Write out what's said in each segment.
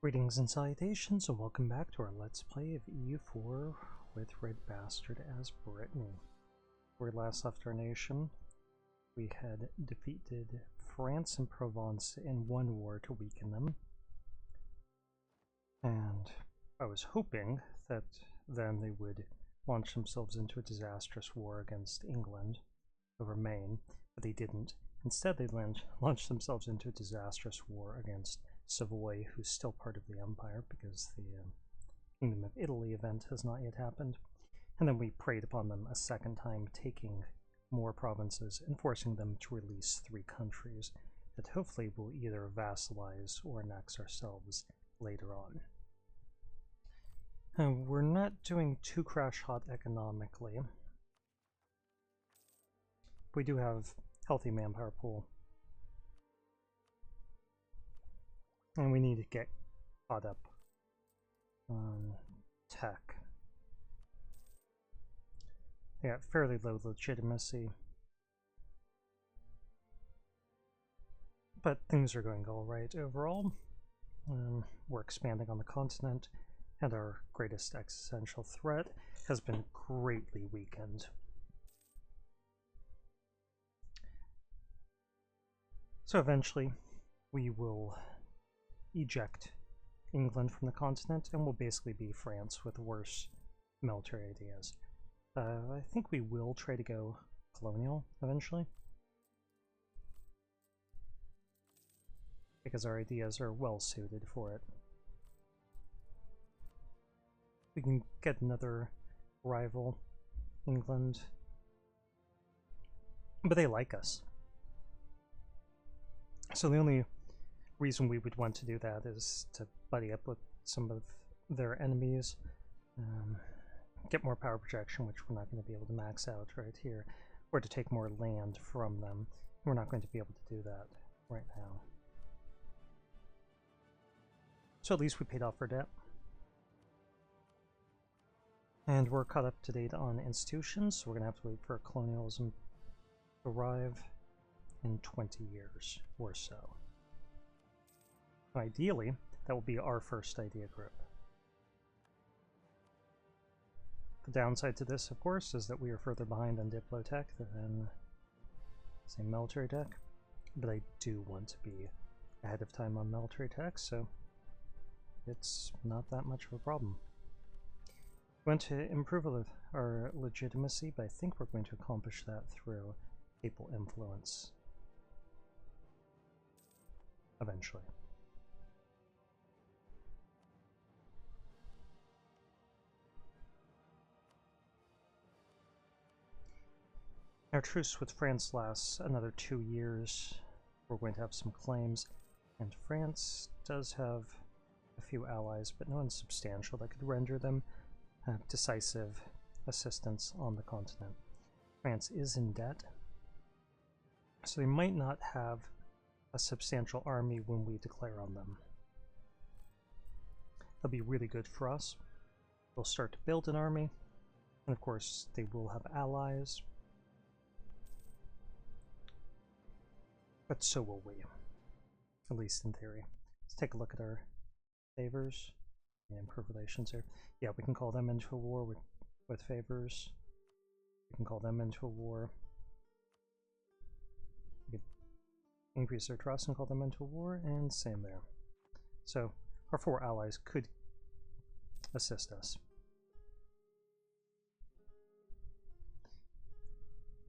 Greetings and salutations, and welcome back to our Let's Play of EU4 with RedBstrd as Brittany. Where we last left our nation, we had defeated France and Provence in one war to weaken them. And I was hoping that then they would launch themselves into a disastrous war against England over Maine, but they didn't. Instead, they launched themselves into a disastrous war against Savoy, who's still part of the Empire because the Kingdom of Italy event has not yet happened. And then we preyed upon them a second time, taking more provinces and forcing them to release 3 countries that hopefully will either vassalize or annex ourselves later on. And we're not doing too crash hot economically. We do have healthy manpower pool. And we need to get caught up on tech. They got fairly low legitimacy. But things are going all right overall. We're expanding on the continent, and our greatest existential threat has been greatly weakened. So eventually, we will eject England from the continent, and we'll basically be France with worse military ideas. I think we will try to go colonial eventually, because our ideas are well suited for it. We can get another rival, England, but they like us. So the only reason we would want to do that is to buddy up with some of their enemies, get more power projection, which we're not going to be able to max out right here, or to take more land from them. We're not going to be able to do that right now. So at least we paid off our debt. And we're caught up to date on institutions, so we're going to have to wait for colonialism to arrive in 20 years or so. Ideally, that will be our first idea group. The downside to this, of course, is that we are further behind on Diplotech than, say, military tech, but I do want to be ahead of time on military tech, so it's not that much of a problem. We want to improve our legitimacy, but I think we're going to accomplish that through papal influence eventually. Our truce with France lasts another 2 years. We're going to have some claims, and France does have a few allies, but no one substantial that could render them decisive assistance on the continent. France is in debt, so they might not have a substantial army when we declare on them. That'll be really good for us. We'll start to build an army, and of course they will have allies. But so will we, at least in theory. Let's take a look at our favors and improve relations here. Yeah, we can call them into a war with favors. We can call them into a war. We could increase their trust and call them into a war, and same there. So our 4 allies could assist us.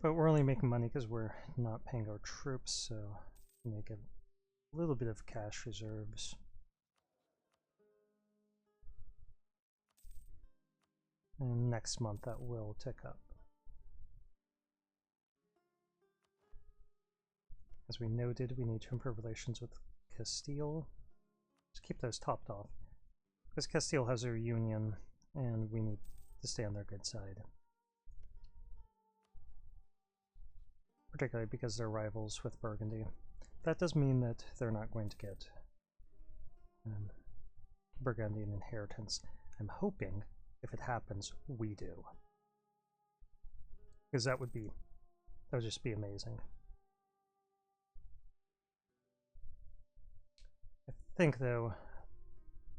But we're only making money because we're not paying our troops, so we may get a little bit of cash reserves. And next month that will tick up. As we noted, we need to improve relations with Castile. Just keep those topped off, because Castile has their union, and we need to stay on their good side. Particularly because they're rivals with Burgundy. That does mean that they're not going to get Burgundian inheritance. I'm hoping, if it happens, we do. Because that would just be amazing. I think, though,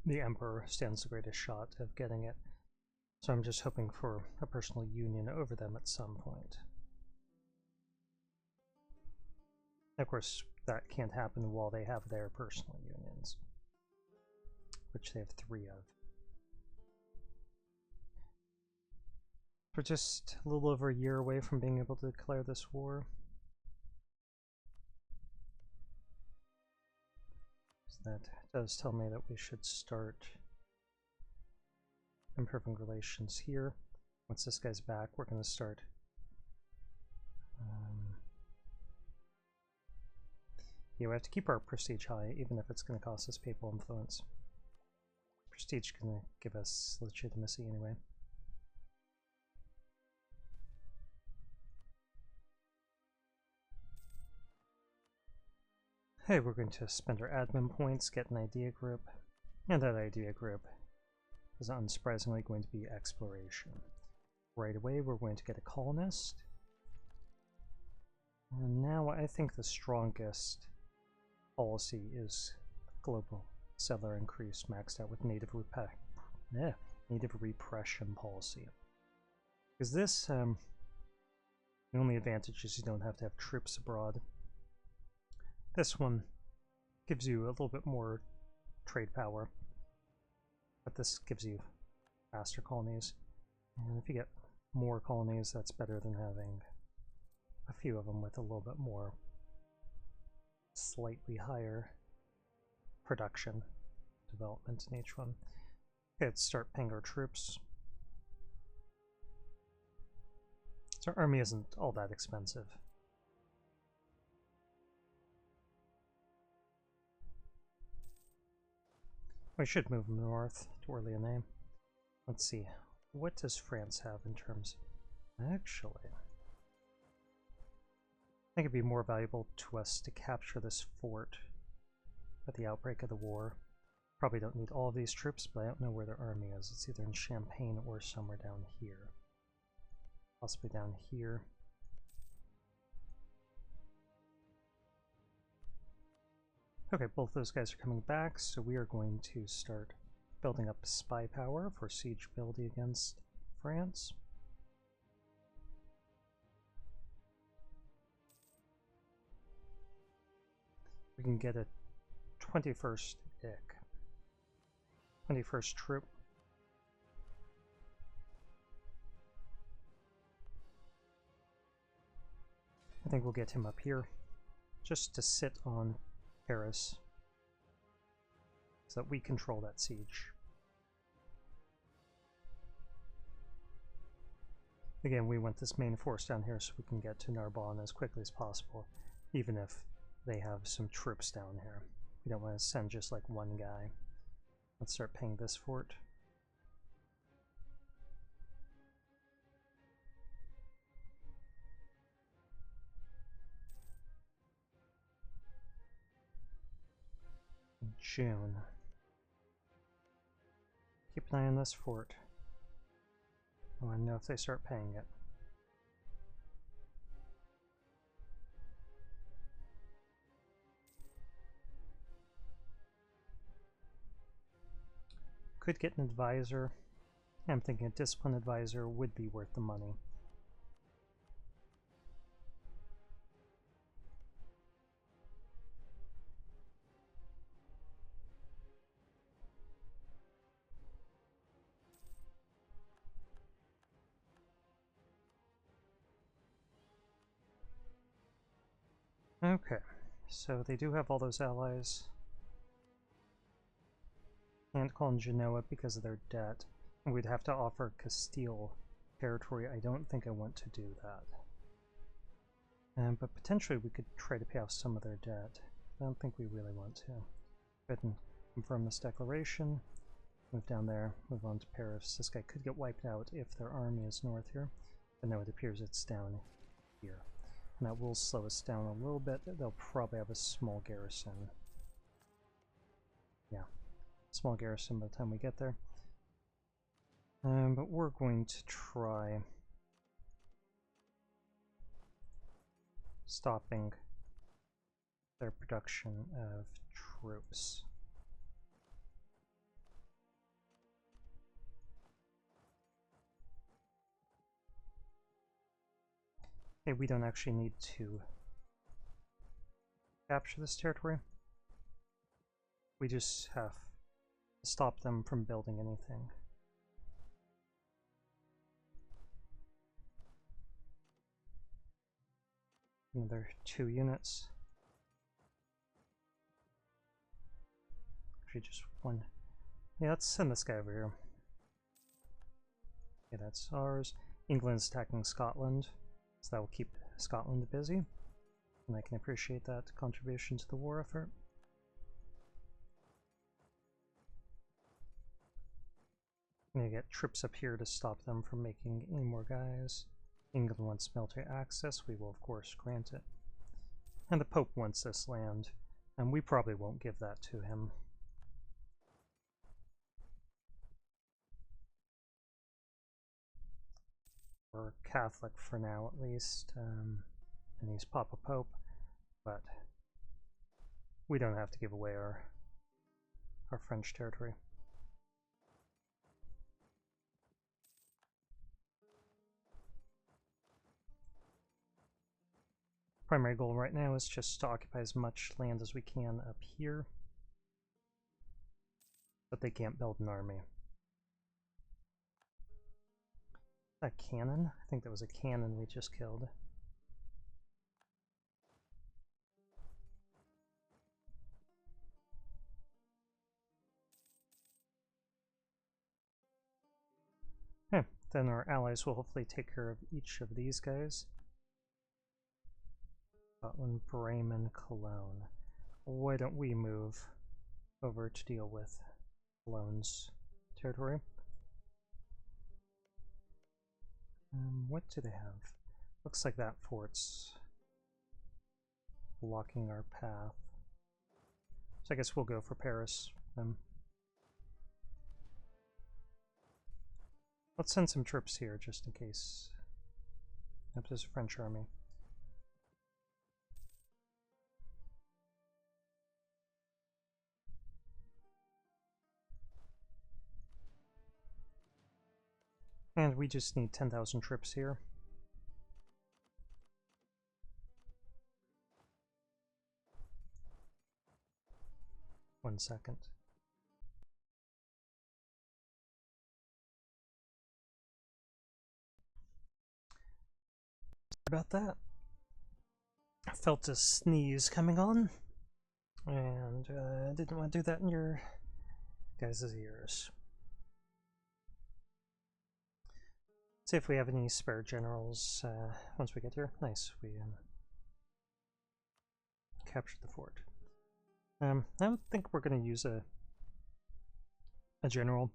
the Emperor stands the greatest shot of getting it. So I'm just hoping for a personal union over them at some point. Of course, that can't happen while they have their personal unions, which they have 3 of. We're just a little over a year away from being able to declare this war. So that does tell me that we should start improving relations here. Once this guy's back, we're going to start yeah, we have to keep our prestige high, even if it's going to cost us papal influence. Prestige is going to give us legitimacy anyway. Hey, we're going to spend our admin points, get an idea group, and that idea group is unsurprisingly going to be exploration. Right away, we're going to get a colonist. And now I think the strongest policy is global settler increase maxed out with native repression policy. Because this, the only advantage is you don't have to have troops abroad. This one gives you a little bit more trade power, but this gives you faster colonies. And if you get more colonies, that's better than having a few of them with a little bit more slightly higher production development in each one. Okay, let's start paying our troops. So our army isn't all that expensive. We should move north to Orléans. Let's see, what does France have in terms? Actually, I think it'd be more valuable to us to capture this fort at the outbreak of the war. Probably don't need all of these troops, but I don't know where their army is. It's either in Champagne or somewhere down here. Possibly down here. Okay, both those guys are coming back, so we are going to start building up spy power for siege building against France. We can get a 21st ick. 21st troop. I think we'll get him up here just to sit on Paris so that we control that siege. Again, we want this main force down here so we can get to Narbonne as quickly as possible, even if they have some troops down here. We don't want to send just like one guy. Let's start paying this fort. In June. Keep an eye on this fort. I want to know if they start paying it. Could get an advisor. I'm thinking a discipline advisor would be worth the money. Okay, so they do have all those allies. Can't call in Genoa because of their debt. And we'd have to offer Castile territory. I don't think I want to do that. But potentially we could try to pay off some of their debt. I don't think we really want to. Go ahead and confirm this declaration. Move down there, move on to Paris. This guy could get wiped out if their army is north here. But no, it appears it's down here. And that will slow us down a little bit. They'll probably have a small garrison. Yeah. Small garrison by the time we get there. But we're going to try stopping their production of troops. Okay, we don't actually need to capture this territory. We just have to stop them from building anything. Another 2 units. Actually, just 1. Yeah, let's send this guy over here. Okay, that's ours. England's attacking Scotland, so that will keep Scotland busy. And I can appreciate that contribution to the war effort. I'm gonna get troops up here to stop them from making any more guys. England wants military access, we will of course grant it. And the Pope wants this land, and we probably won't give that to him. We're Catholic for now at least, and he's Papa Pope, but we don't have to give away our French territory. Primary goal right now is just to occupy as much land as we can up here, but they can't build an army. A cannon? I think that was a cannon we just killed. Okay, then our allies will hopefully take care of each of these guys. Scotland, Bremen, Cologne. Why don't we move over to deal with Cologne's territory? What do they have? Looks like that fort's blocking our path. So I guess we'll go for Paris. Let's send some troops here just in case. Yep, there's a French army. And we just need 10,000 troops here. One second. Sorry about that. I felt a sneeze coming on, and I didn't want to do that in your guys' ears. See if we have any spare generals once we get here. Nice, we captured the fort. I don't think we're going to use a general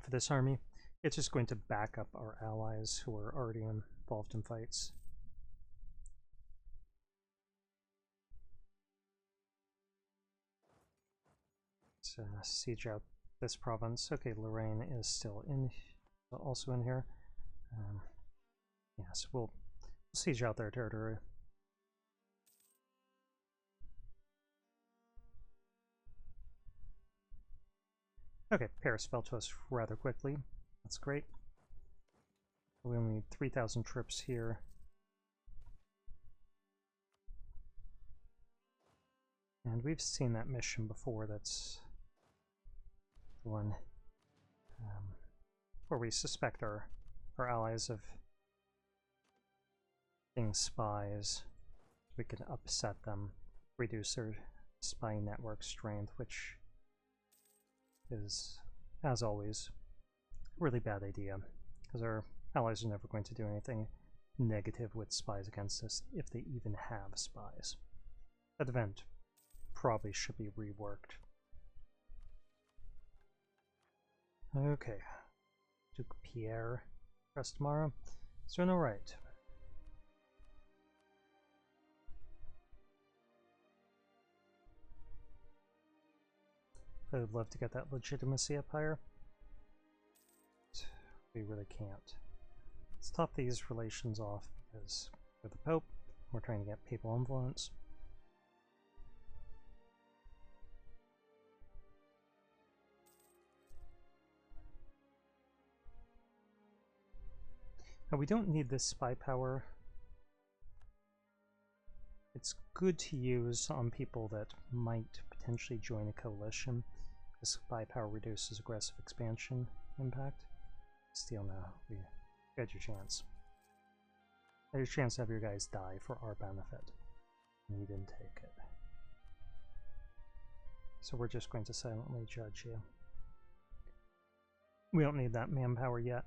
for this army. It's just going to back up our allies who are already involved in fights. Let's siege out this province. Okay, Lorraine is still also in here. Yes, we'll siege out their territory. Okay, Paris fell to us rather quickly. That's great. We only need 3,000 troops here. And we've seen that mission before. That's the one where we suspect our allies of being spies. We can upset them, reduce their spy network strength, which is, as always, a really bad idea, because our allies are never going to do anything negative with spies against us, if they even have spies. That event probably should be reworked. Okay. Duke Pierre Prestamara. Is doing alright. I would love to get that legitimacy up higher. But we really can't. Let's top these relations off because we're the Pope. We're trying to get papal influence. Now, we don't need this spy power. It's good to use on people that might potentially join a coalition. The spy power reduces aggressive expansion impact. Steal now. We got your chance. Had your chance to have your guys die for our benefit. And you didn't take it. So we're just going to silently judge you. We don't need that manpower yet.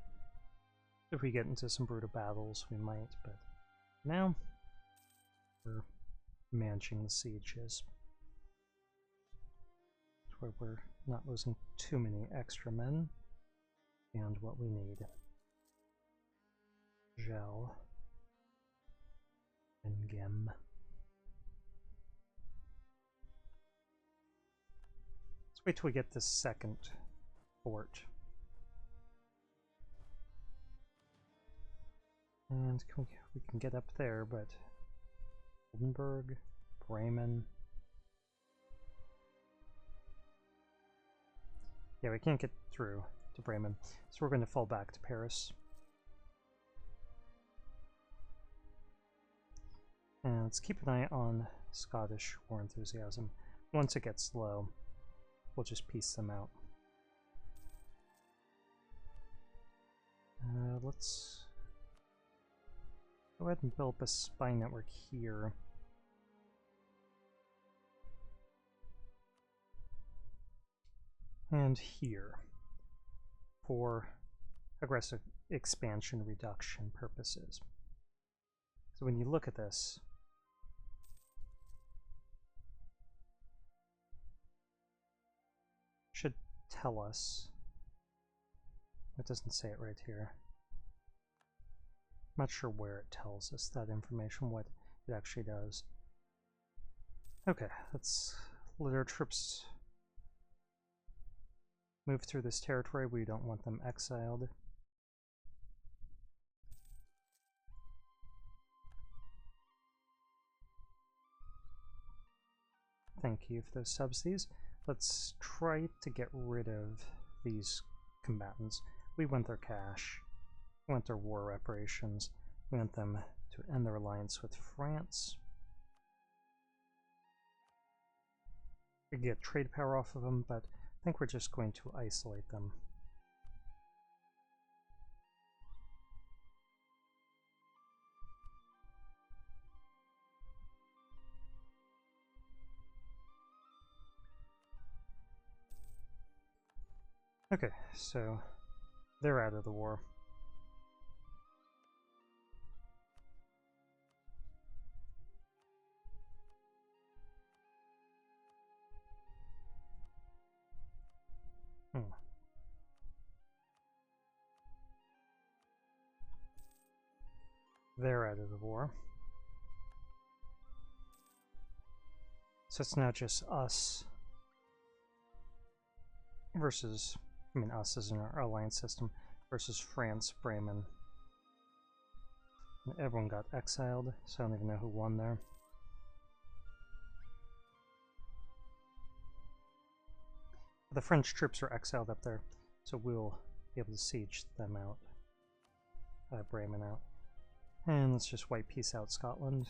If we get into some brutal battles, we might, but now we're managing the sieges. Where we're not losing too many extra men. And what we need. Gel. And Gem. Let's wait till we get this second fort. And we can get up there, but Oldenburg, Bremen. Yeah, we can't get through to Bremen, so we're going to fall back to Paris. And let's keep an eye on Scottish war enthusiasm. Once it gets low, we'll just piece them out. Let's go ahead and build up a spy network here. And here for aggressive expansion reduction purposes. So when you look at this, it should tell us, it doesn't say it right here. I'm not sure where it tells us that information, what it actually does. Okay, let's let our troops move through this territory. We don't want them exiled. Thank you for those subsidies. Let's try to get rid of these combatants. We want their cash. We want their war reparations. We want them to end their alliance with France. We get trade power off of them, but I think we're just going to isolate them. Okay, so they're out of the war. They're out of the war. So it's now just us versus, I mean us as in our alliance system, versus France, Bremen. And everyone got exiled, so I don't even know who won there. The French troops are exiled up there, so we'll be able to siege them out. Bremen out. And let's just white peace out Scotland.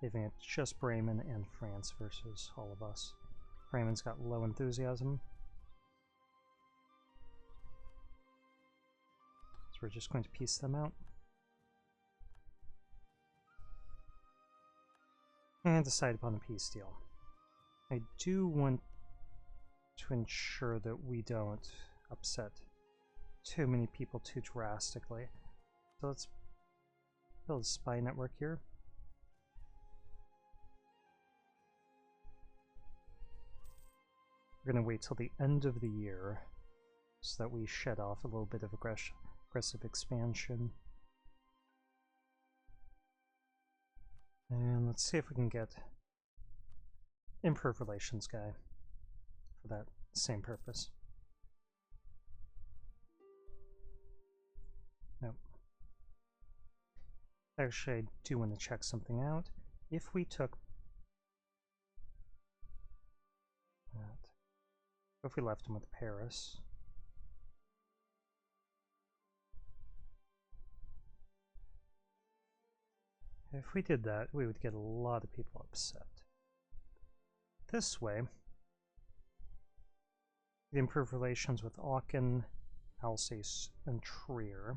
Leaving it just Bremen and France versus all of us. Bremen's got low enthusiasm. So we're just going to piece them out. And decide upon a peace deal. I do want to ensure that we don't upset too many people too drastically. So let's build a spy network here. We're going to wait till the end of the year so that we shed off a little bit of aggressive expansion. And let's see if we can get Improved Relations guy for that same purpose. Nope. Actually, I do want to check something out. If we took that, if we left him with Paris, If we did that, we would get a lot of people upset. This way, we improve relations with Aachen, Alsace, and Trier.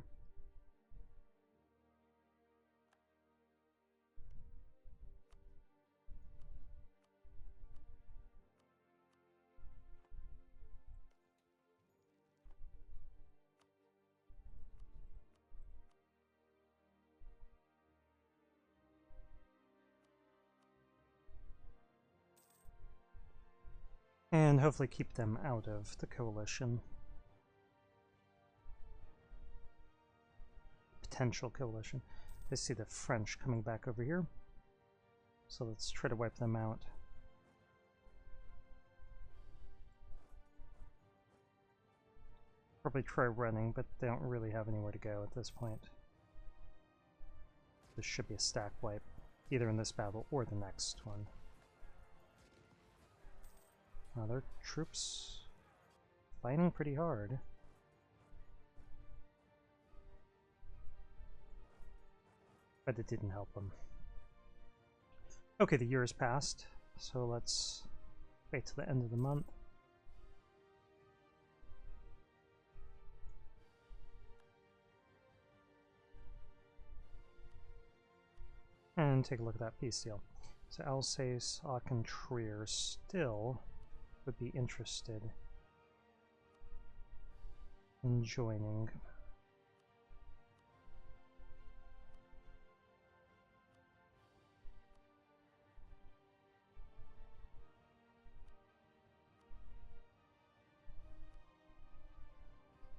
And hopefully keep them out of the coalition. Potential coalition. I see the French coming back over here. So let's try to wipe them out. Probably try running, but they don't really have anywhere to go at this point. This should be a stack wipe, either in this battle or the next one. Their troops fighting pretty hard. But it didn't help them. Okay, the year has passed, so let's wait till the end of the month. And take a look at that peace deal. So Alsace, Aachen, Trier still would be interested in joining.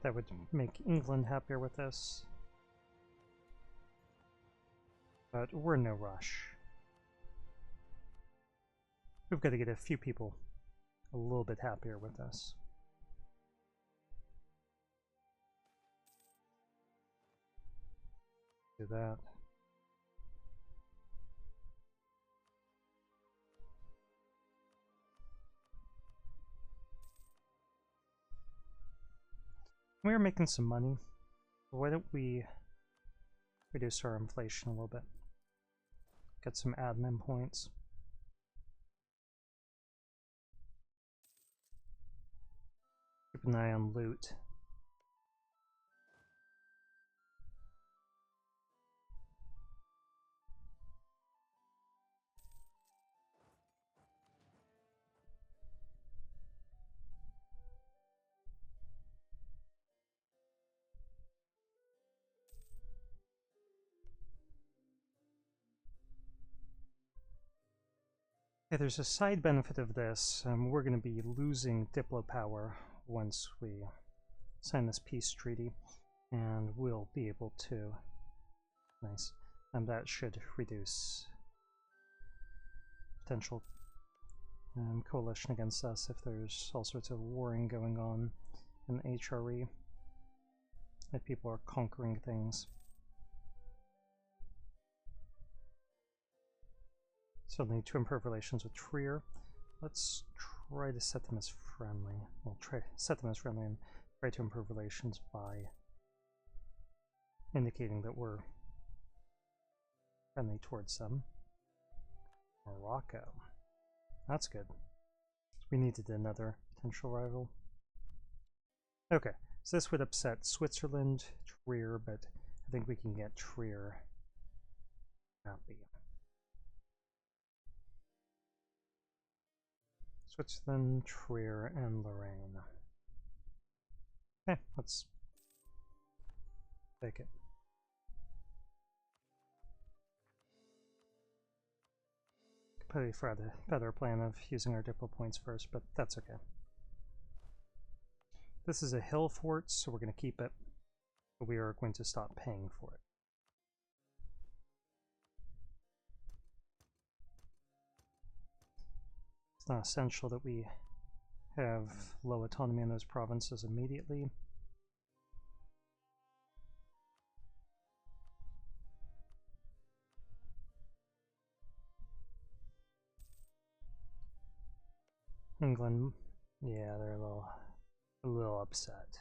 That would make England happier with this. But we're in no rush. We've got to get a few people a little bit happier with us. Do that. We are making some money. Why don't we reduce our inflation a little bit? Get some admin points. Keep an eye on loot. Yeah, there's a side benefit of this. We're going to be losing Diplo power once we sign this peace treaty, and we'll be able to... Nice. And that should reduce potential coalition against us if there's all sorts of warring going on in HRE. If people are conquering things. So need to improve relations with Trier. Let's try to set them as friendly. We'll try to set them as friendly and try to improve relations by indicating that we're friendly towards them. Morocco. That's good. We needed another potential rival. Okay, so this would upset Switzerland, Trier, but I think we can get Trier happy. Switzerland, Trier, and Lorraine. Okay, let's take it. Probably for the better plan of using our Diplo points first, but that's okay. This is a hill fort, so we're going to keep it, but we are going to stop paying for it. It's not essential that we have low autonomy in those provinces immediately. England, yeah, they're a little upset.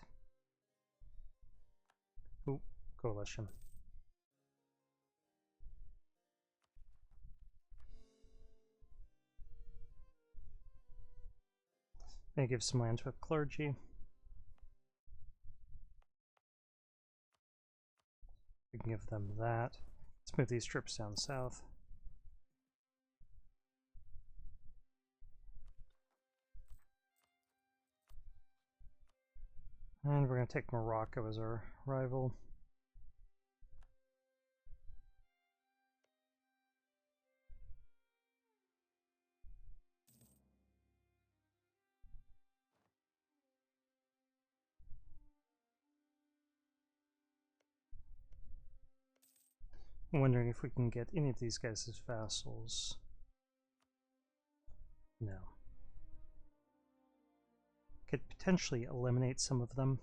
Ooh, coalition. They give some land to a clergy. We can give them that. Let's move these troops down south. And we're going to take Morocco as our rival. I'm wondering if we can get any of these guys as vassals. No. Could potentially eliminate some of them.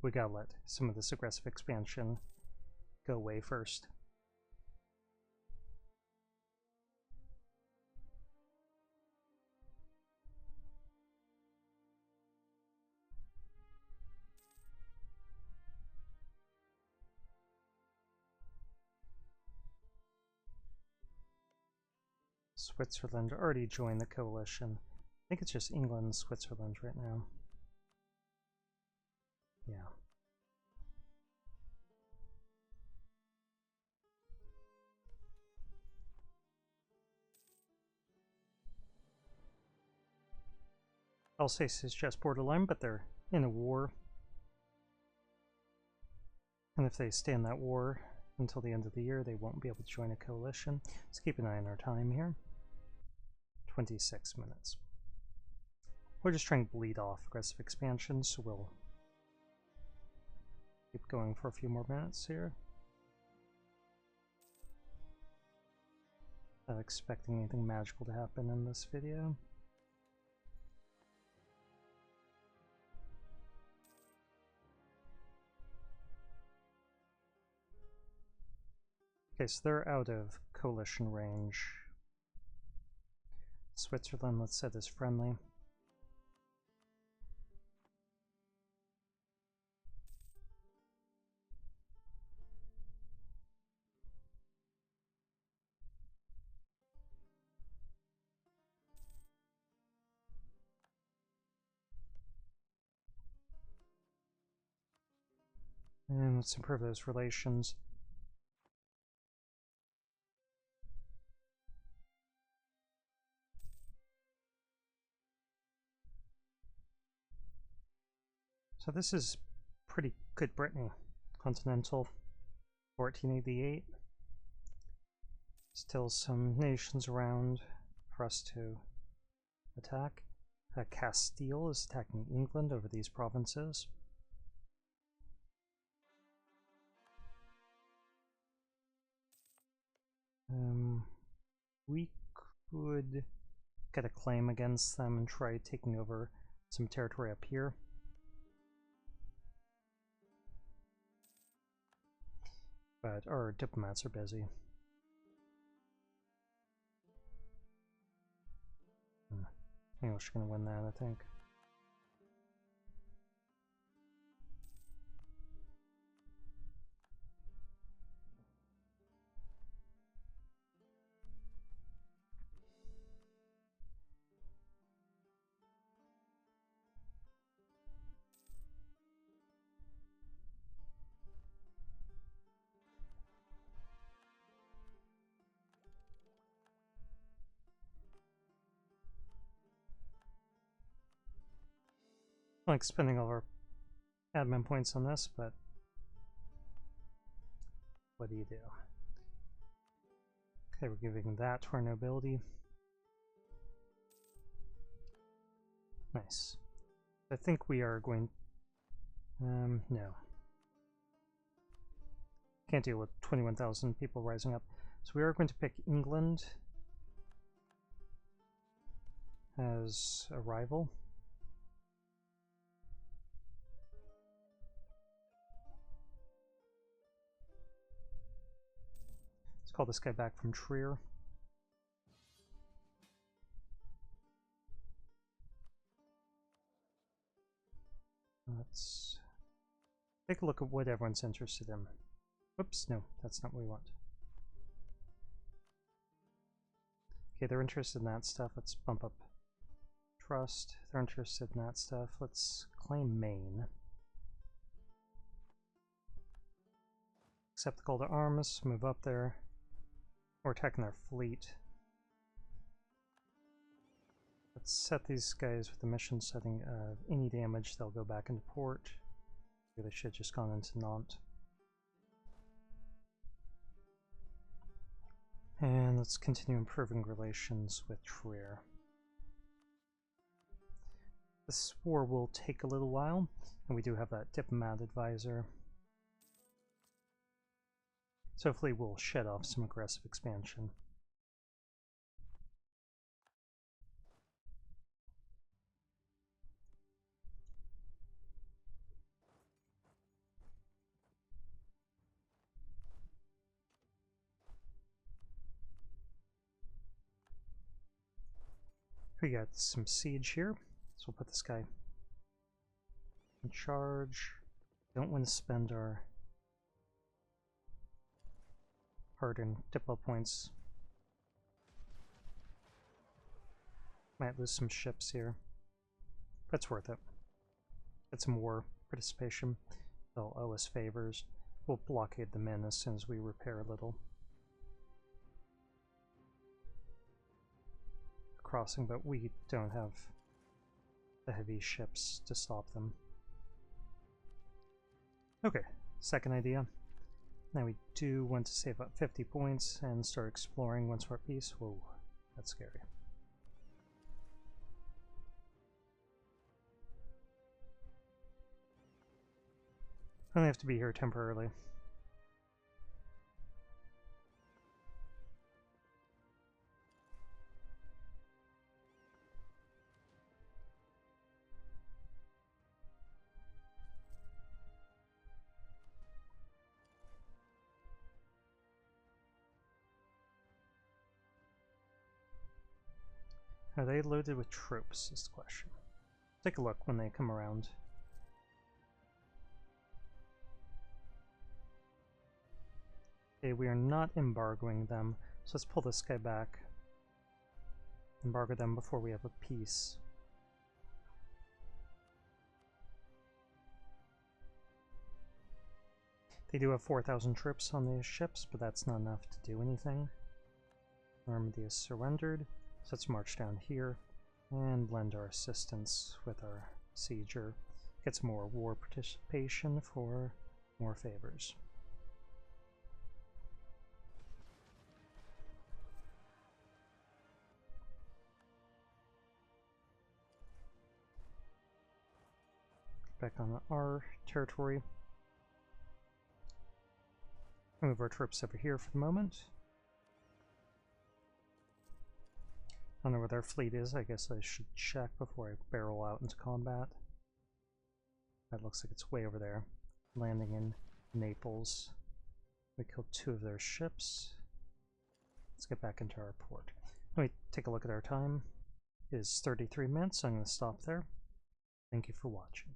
We gotta let some of this aggressive expansion go away first. Switzerland already joined the coalition. I think it's just England and Switzerland right now. Yeah. Alsace is just borderline, but they're in a war. And if they stay in that war until the end of the year, they won't be able to join a coalition. Let's keep an eye on our time here. 26 minutes. We're just trying to bleed off aggressive expansion, so we'll keep going for a few more minutes here. Not expecting anything magical to happen in this video. Okay, so they're out of coalition range. Switzerland, let's set as friendly. And let's improve those relations. So this is pretty good Brittany. Continental, 1488. Still some nations around for us to attack. Castile is attacking England over these provinces. We could get a claim against them and try taking over some territory up here. But our diplomats are busy. English are going to win that, I think. I like spending all our admin points on this, but what do you do? Okay, we're giving that to our nobility. Nice. I think we are going... no. Can't deal with 21,000 people rising up. So we are going to pick England as a rival. Let's call this guy back from Trier. Let's take a look at what everyone's interested in. Whoops, no, that's not what we want. Okay, they're interested in that stuff. Let's bump up trust. They're interested in that stuff. Let's claim Maine. Accept the call to arms, move up there. We're attacking their fleet. Let's set these guys with the mission setting of any damage, they'll go back into port. They should have just gone into Nantes. And let's continue improving relations with Trier. This war will take a little while, and we do have that diplomat advisor. So hopefully we'll shed off some aggressive expansion. We got some siege here, so we'll put this guy in charge. Don't want to spend our hard-earned diplo points. Might lose some ships here, but it's worth it. Get some war participation. They'll owe us favors. We'll blockade them in as soon as we repair a little. Crossing, but we don't have the heavy ships to stop them. Okay, second idea. Now we do want to save up 50 points and start exploring once we're at peace. Whoa, that's scary. I only have to be here temporarily. Are they loaded with troops, is the question. Take a look when they come around. Okay, we are not embargoing them, so let's pull this guy back. Embargo them before we have a peace. They do have 4,000 troops on these ships, but that's not enough to do anything. Normandy is surrendered. So let's march down here and lend our assistance with our sieger. Get some more war participation for more favors. Back on our territory. Move our troops over here for the moment. I don't know where their fleet is. I guess I should check before I barrel out into combat. That looks like it's way over there. Landing in Naples. We killed 2 of their ships. Let's get back into our port. Let me take a look at our time. It is 33 minutes, so I'm going to stop there. Thank you for watching.